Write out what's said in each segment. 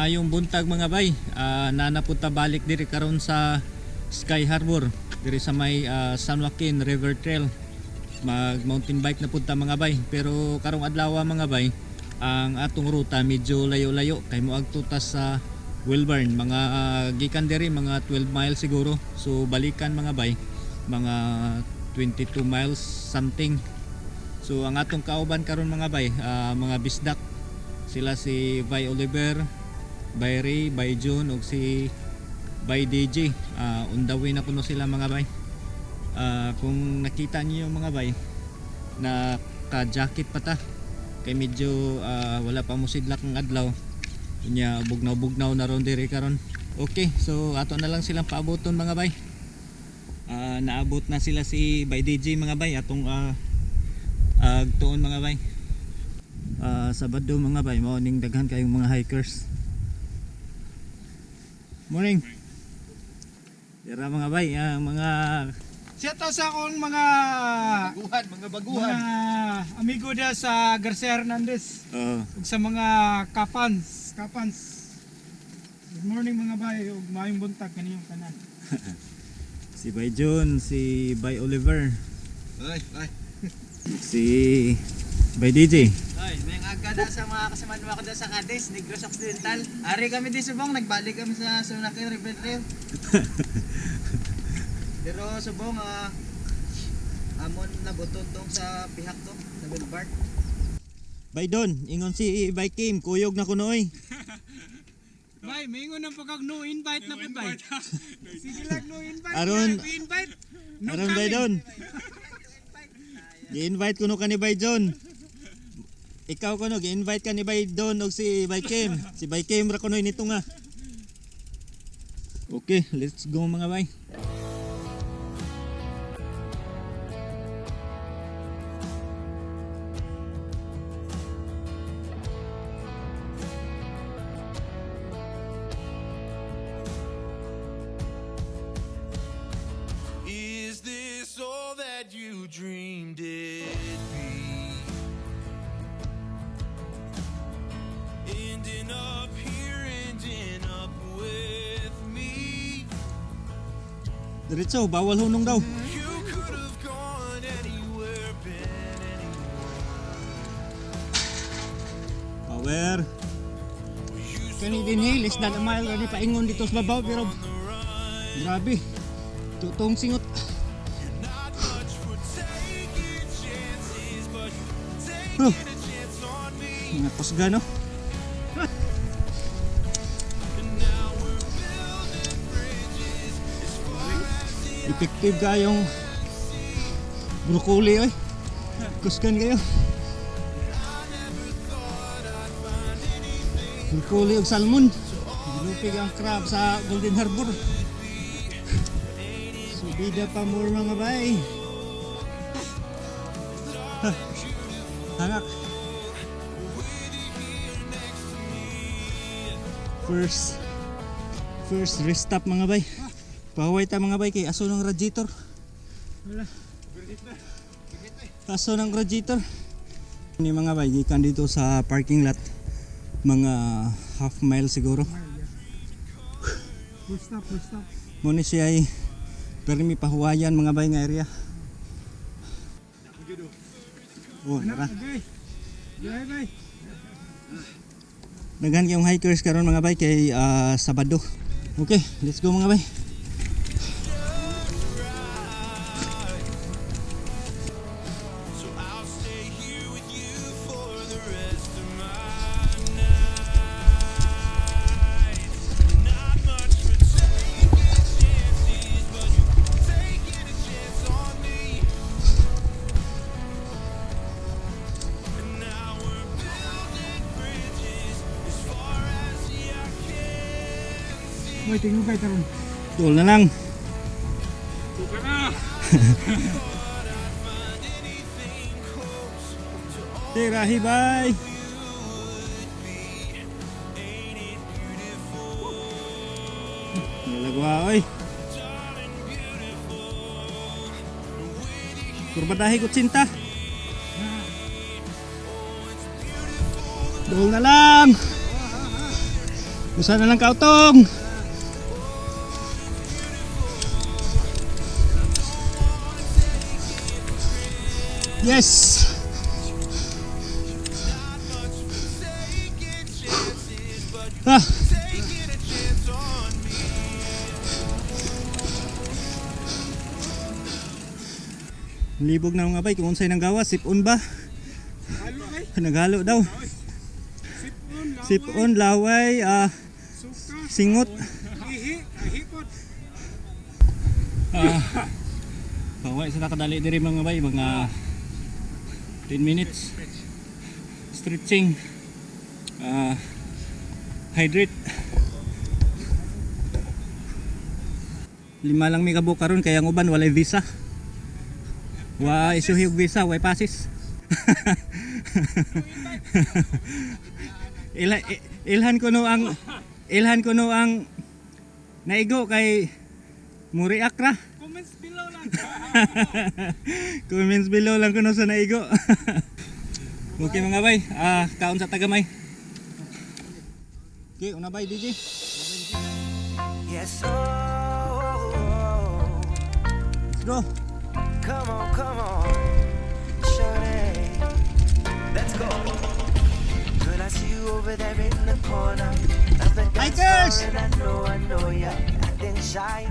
Maayong buntag mga bay. Nanapunta balik diri karon sa Sky Harbor diri sa may San Joaquin River Trail. Mag mountain bike na punta mga bay. Pero karong adlaw mga bay, ang atong ruta medyo layo-layo kay moag tutas sa Wilburn. Mga gikan diri mga 12 miles siguro. So balikan mga bay mga 22 miles something. So ang atong kauban karon mga bay, mga bisdak. Sila si Bay Oliver, Bay Ray, Bay John ug si Bay DJ. On the way na kuno sila mga bay. Kung nakita niyo mga bay, naka-jacket pa ta. Kay medyo wala pa mo sidlak ng adlaw. Unya bugnaw-bugnaw na ron diri karon. Okay, so ato na lang silang paaboton mga bay. Naabot na sila si Bay DJ mga bay atong tuon mga bay. Sabado mga bay, morning daghan kayong mga hikers. Morning. Dira mga bay, mga Sjrt sa akong mga baguhan. mga amigo dia sa Garcia Hernandez ug sa mga kapans. Good morning mga bay ug maayong buntag kaniyong tanan. si Bay John, si Bay Oliver, Ay. si Bay DJ. Ay, may agada sa mga kasamahan ko sa Cadiz, Negros Occidental. Ari kami di subong, nagbalik kami sa Sunakin River Trail. Pero subong, amon nabuton tong sa pihak to, sa Boulevard. Bay Don, ingon si Bay Kim, kuyog na kunoy. Bay, mingon ang pagkag no invite na pud bay. Sige lang no invite. Aron- invite. Aron Bay Don. Gi-invite kuno ka ni Bay John. Ikaw kuno gi-invite ka ni Bay Don og si Bay Kim. Si Bay Kim ra kunoy nito nga. Okay, let's go mga bay. Is this all that you dreamed it'd be? Ending up here, ending up with me. Diretso, bawal hunong daw. You could have gone anywhere, been anywhere. Power. Kani din less than a mile kani paingon dito sa babaw pero grabe. Tutong singot. Not much for taking chances, but Bro, taking a chance on me. mga kusga no. And now we're building bridges as far as the Effective kayong broccoli oy. Kusgan kayo. Broccoli ug salmon. Dilupig ang crab sa Golden Harbor. Subida pa more mga bay. Hangak. First rest stop mga bay. Pahuway ta mga bay kay aso ng radiator. Wala. Aso ng radiator. Ni mga bay, gikan dito sa parking lot. Mga half mile siguro. Full stop. Muna siya ay permi pahuwayan mga bay nga area. Oh, nara. Okay. Bay. Daghan kayong hikers karon mga bay kay Sabado. Okay, let's go mga bay. So I'll stay here with you for the rest of my nights. Not much for taking chances, but you're taking a chance on me. And now we're building bridges as far as the eye can see. Boy, tingog kay taron. Dol na lang. Tuka na. Tirahi bay. Nalagwa oy. Kurbadahi ko cinta. Dol na lang. Usa na lang kautong. Yes. Ah. Libog na mga bay kung unsay nang gawa, sipon ba? Halo kay. Naghalo daw. Sipon, laway, Suka. singot. Ihi. Ahipot. Baway sa nakadali diri mga bay, mga 10 minutes. Stretching. Hydrate. 5 lang may kabuk karon kaya ang uban walay visa. Wa isuhi og visa, way pasis. Ilhan ko no ang naigo kay Muriak ra. Comments below lang. Comments below lang kuno sa naigo. Okay mga bay, kaon sa tagamay. Okay, una bay DJ. Yes, Let's go. come on, Sjrt. Let's go. Girl, I see you over there in the corner of the dance Hikers! floor, and I know you're acting shy,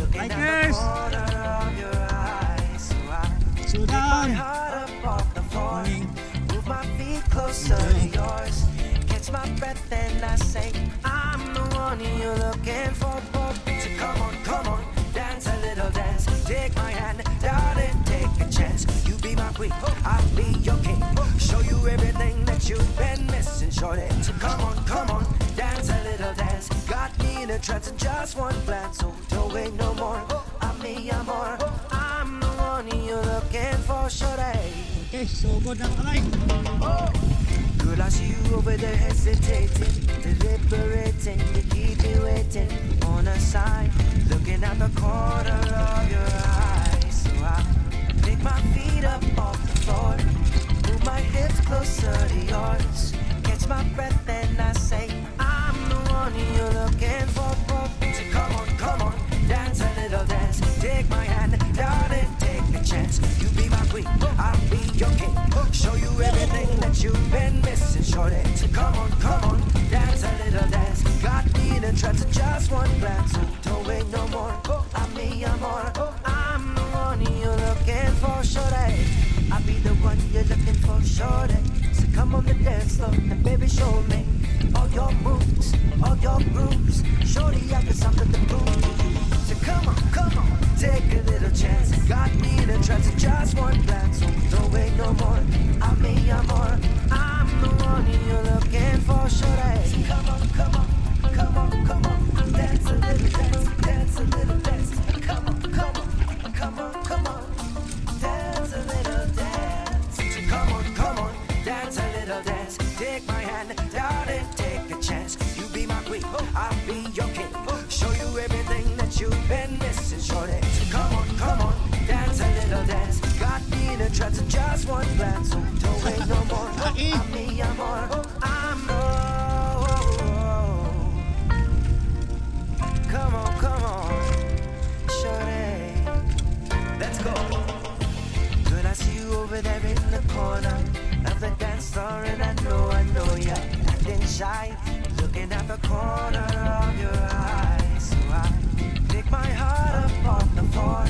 looking at Hikers! the corner of your eyes. So I Slow pick my down. heart up off the floor, Morning. move my feet closer to yours, catch my breath and I say, I'm the one you're looking for. So come on, dance a little dance. Take my hand, darling, take a chance. You be my queen, I'll be your king. Show you everything that you've been missing, shorty. So come on, dance a little dance. Got me in a trance in just one glance. So don't wait no more. I'm more. I'm the one you're looking for, shorty. Okay, so good na kamay. Girl, I see you over there hesitating, deliberating, you keep me waiting on a side, looking at the corner of your eyes. So I pick my feet up off the floor, move my hips closer to yours, catch my breath and I say, I'm the one you're looking for. So come on, dance a little dance, take my hand, darling, take a chance. You be my queen, I'll be your king. Show you everything that you've been missing, shorty. So come on, dance a little dance. Got me in a trance in just one glance. So don't wait no more. I'm more. I'm the one you're looking for, shorty. I'll be the one you're looking for, shorty. So come on the dance floor and baby show me all your moves, all your grooves. Shorty, I got something to prove. So come on, take a little chance. Got me in a trance in just one glance. So don't wait no more. I'm more. I'm the one you're looking for, shorty. So come on, dance a little dance, dance a little dance. Come on, dance a little dance. So come on, dance a little dance. Take my hand, darling, take a chance. You be my queen, I'll be your king. Show you everything that you've been missing, shorty. So come on, dance a little dance. Got me in a trance in just one glance. So don't wait no more. I'm more. Come on, shorty. Let's go. Girl, I see you over there in the corner of the dance floor, and I know you're acting shy, looking at the corner of your eyes. So I pick my heart up off the floor,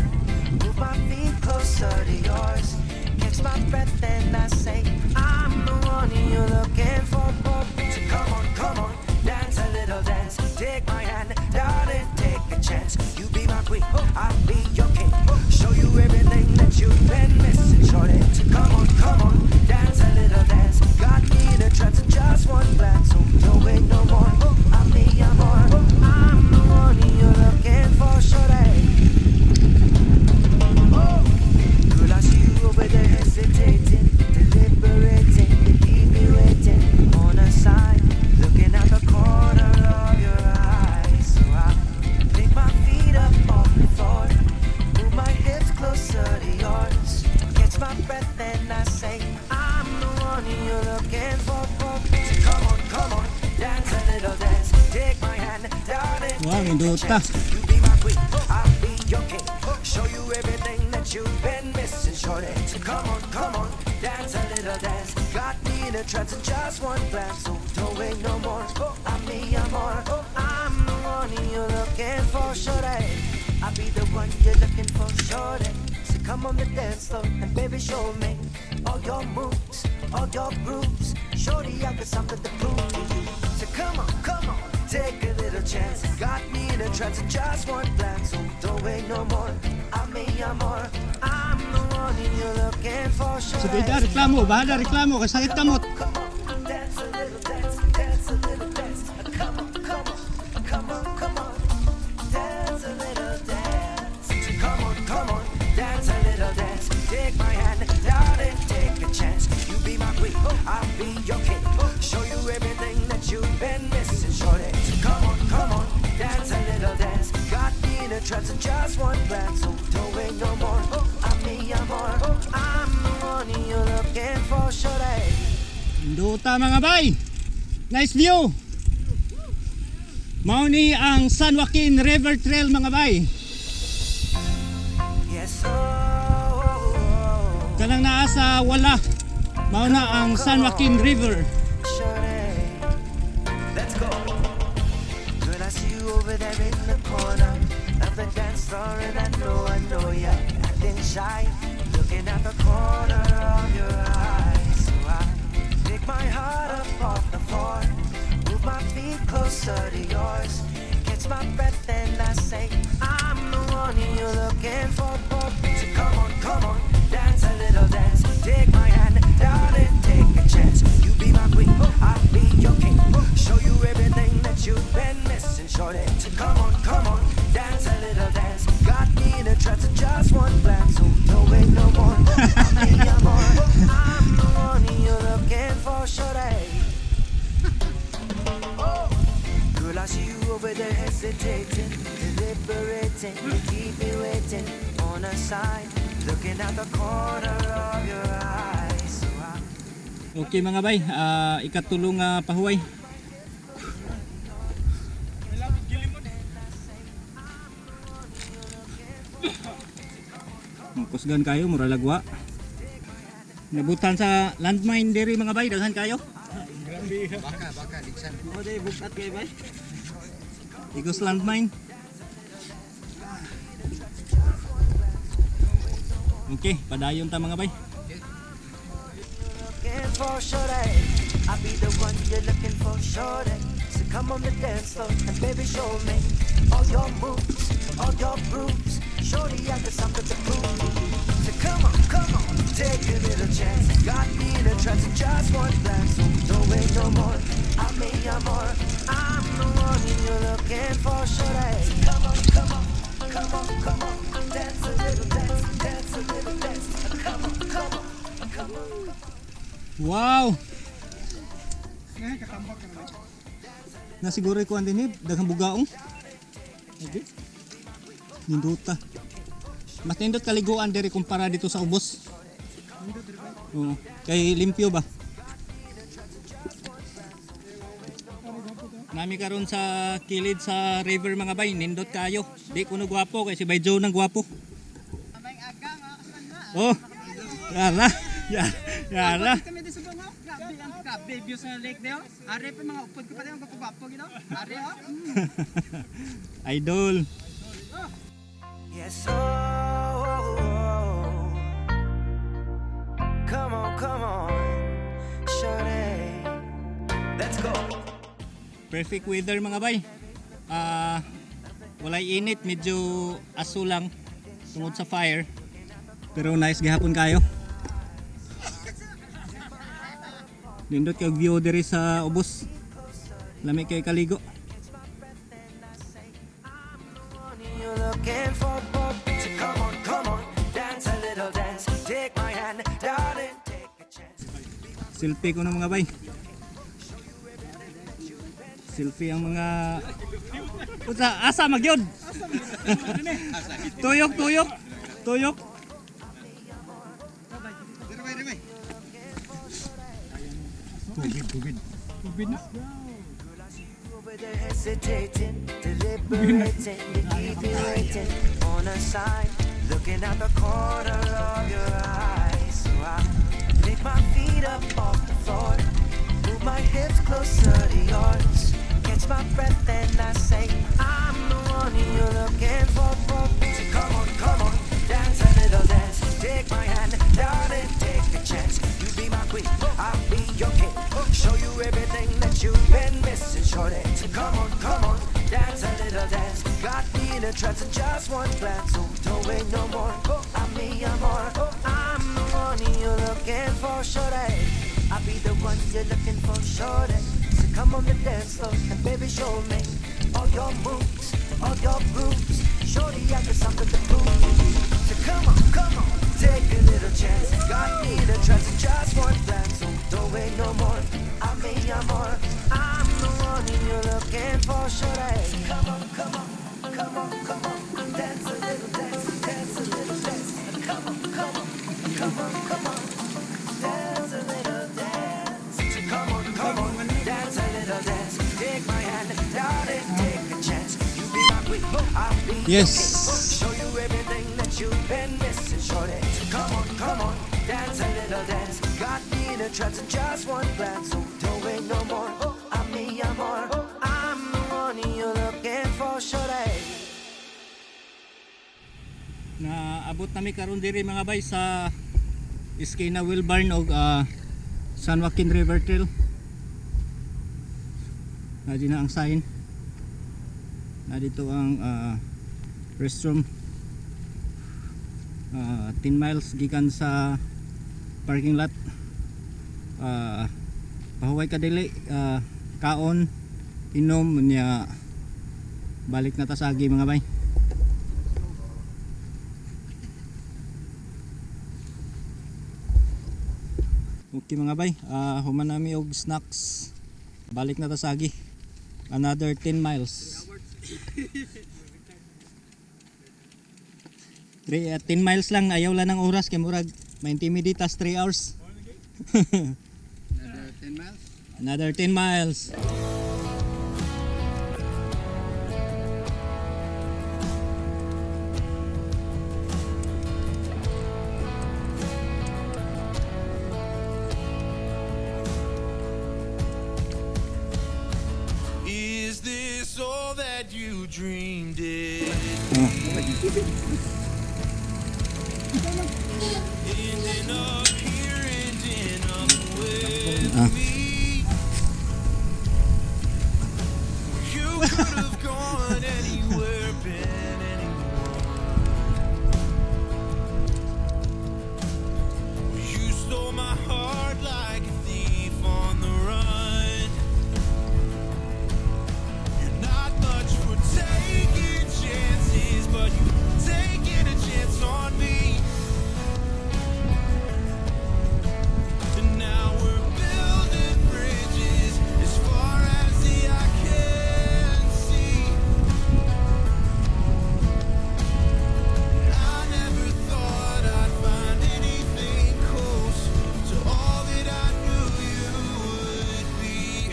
move my feet closer to yours, catch my breath and I say, I'm the one you're looking for. So come on, dance a little dance. Take my hand, darling, take a chance. You be my queen, I'll be your king. Show you everything that you've been missing, shorty. So come on, dance a little dance. Got me in a trance in just one glance. So don't wait no more. I'm more. I'm the one you're looking for, shorty. Induta. You be my queen, I'll be your king. Show you everything that you've been missing, shorty. So come on, dance a little dance. Got me in a trance in just one glance. So don't wait no more. I'm me, I'm more. I'm the one you're looking for, shorty. I'll be the one you're looking for, shorty. So come on the dance floor and baby show me all your moves, all your grooves. Shorty, I got something to prove to you. So come on, take a little chance. Got me in a trance in just one glance. So don't wait no more. I'm me, I'm more. I'm the one you're looking for, So shorty. bida reklamo, bahala reklamo kay sakit kamot. Come on, dance a little dance, dance a little dance. Come on, dance a little dance. Come on, dance a little dance. Take my hand, darling, take a chance. You be my queen, I'll be your king. Show you everything that you've been missing, shorty. Come on, dance a little dance. Got me in a trance in just one glance. So don't wait no more. I'm me, I'm more. I'm the one you're looking for, shorty. Induta mga bay. Nice view. Mao ni ang San Joaquin River Trail mga bay. Yes, Kanang naa sa wala. Mao na ang San Joaquin River. shorty. Let's go. Girl, I see you over there in the corner of the dance floor, and I know you're acting shy, looking at the corner of your eyes. So I pick my heart up off the floor, move my feet closer to yours, catch my breath and I say, I'm the one you're looking for. So come on, dance a little dance. Take my hand, darling, take a chance. You be my queen, I'll be your king. Show you everything that you've been missing, shorty. So come on, dance a little dance. Got me in a trance in just one glance. So don't wait no more. I'm me, I'm more. I'm the one you're looking for, shorty. Girl, I see you over there hesitating, deliberating. You keep me waiting on a side, looking at the corner of your eyes. So I Okay mga bay, ikatulong pahuway. Kusgan kayo, mura lagwa. Nabutan sa landmine diri mga bay, daghan kayo. Baka, diksan. Mo day bukat kay bay. Igos landmine. Okay, padayon ta mga bay. looking for, shorty. I'll be the one you're looking for, shorty. So come on the dance floor and baby show me all your moves, all your grooves. Shorty, I got something to prove. So come on, take a little chance. Got me in a trance in just one glance. So don't wait no more. I'm me, I'm more. I'm the one you're looking for, shorty. So come on, dance a little dance, dance a little dance. Come on. Wow! Ngayon, katambak ka naman. Nasiguro ko ang dinib, daghang bugaong. Okay. Ninduta. Mas nindot kaliguan diri kumpara dito sa ubos. Oo. Kay limpyo ba? Nami karon sa kilid sa river mga bay, nindot kayo. Di kuno gwapo kay si Bay Joe nang gwapo. Amay aga mga kasama. Oh. Yara. Yara. Kami di subong ho. Grabe ang view sa lake dayo. Are pa mga upod ko pa dayo gwapo gino. Are ho. Idol. Yes, come on, shorty, let's go. Perfect weather mga bay. Walay init, medyo aso lang tungod sa fire. Pero nice gihapon kayo. Nindot kay view diri sa ubos. Lami kay kaligo. You're looking for, so come on, dance a little dance. Take my hand, darling, take a chance. Selfie ko ng mga bay. Selfie ang mga asa magyod. Tuyok. Tubig na. over there hesitating, deliberating, you keep me waiting on a sign, looking at the corner of your eyes. So I pick my feet up off the floor, move my hips closer to yours, catch my breath and I say, I'm the one you're looking for. So come on, dance a little dance, take my hand, darling, take a chance. You be my queen, I'll be your king, show you everything that you've been missing, shorty. So come on, dance a little dance, got me in a trance and just one glance. So don't wait no more, I'm me, I'm more, I'm the one you're looking for, shorty. I'll be the one you're looking for, shorty. So come on the dance floor and baby show me all your moves, all your grooves, shorty, I got something to prove. So come on, take a little chance, got me in a trance and just one glance. So don't wait no more, I'm me, I'm more, I'm the one you're looking for, shorty. So come on, dance a little dance, dance a little dance. Come on, dance a little dance. So come on, dance a little dance. Take my hand, darling, take a chance. You be my queen, I'll be your Yes. king. Show you everything that you've been missing, shorty. So come on, dance a little dance. Got me in a trance and just one glance. So don't wait no more. I'm me, I'm more. I'm the one you're looking for, shorty. Naabot nami karon diri mga bay sa Iskina Wilbarn og San Joaquin River Trail. Na na ang sign. Na dito ang restroom. 10 miles gikan sa parking lot. Pahuway ka dili, kaon, inom niya, balik na ta sa agi mga bay. Okay mga bay, human nami og snacks, balik na ta sa agi. Another 10 miles. 10 miles lang, ayaw lang ng oras kay murag ma-intimidate tas 3 hours. Another 10 miles. Another 10 miles. Is this all that you dreamed it? Ending up here, ending up with me. You could have gone anywhere, been anyone. You stole my heart like a thief on the run. You're not much for taking chances, but you're taking a chance on me. And now we're building bridges as far as the eye can see. I never thought I'd find anything close to all that I knew you would be.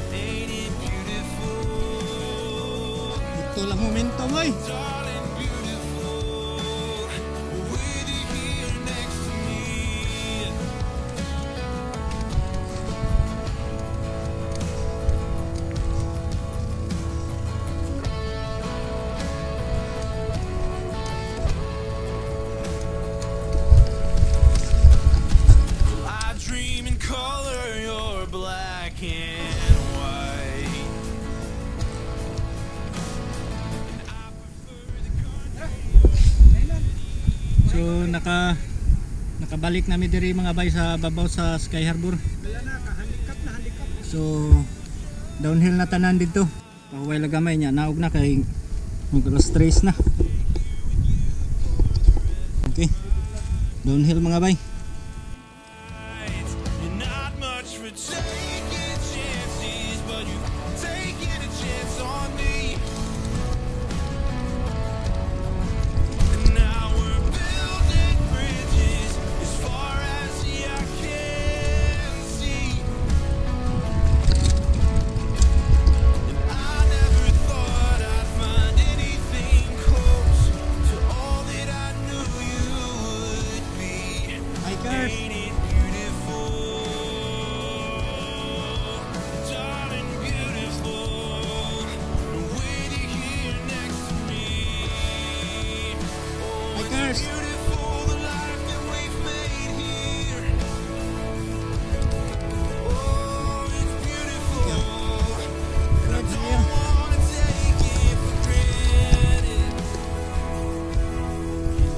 Ain't it beautiful? Ito lang momento mo eh. Darling, beautiful, with you here next to me. I dream in color, you're black and white. So nakabalik nami diri mga bay sa babaw sa Sky Harbor. So downhill na tanan dito. Pahuway lang gamay niya, naog na kay mag-cross trace na. Okay. Downhill mga bay. You're not much for taking chances, but you taking a chance on me. And now we're building bridges as far as the eye can see. And I Bikers. Bikers.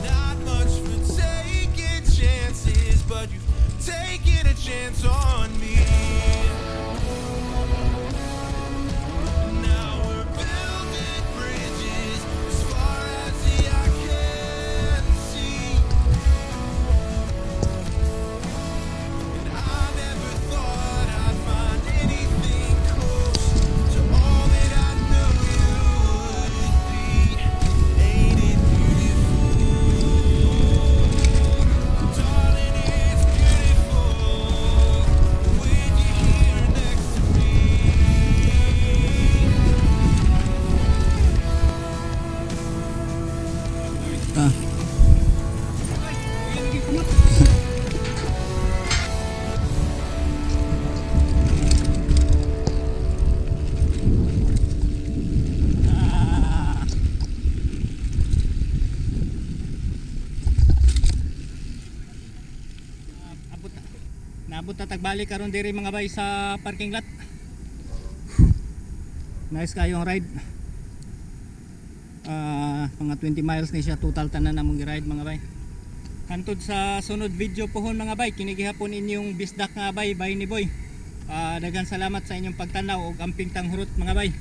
Not much for taking chances, but you've taken a chance on me. Now we're building bridges as far as the eye can see. And I never thought I'd find anything close to all that I knew you would be. Ain't it darling, it's beautiful when you're here next to me. Ah. Naabot na tagbalik karon diri mga bay sa parking lot. Nice kayong ride. Mga 20 miles ni siya total tanan namong gi-ride mga bay. Hantod sa sunod video pohon mga bay, kinigihapon inyong bisdak nga bay ni Boy. Daghang salamat sa inyong pagtanaw og amping tanghurot mga bay.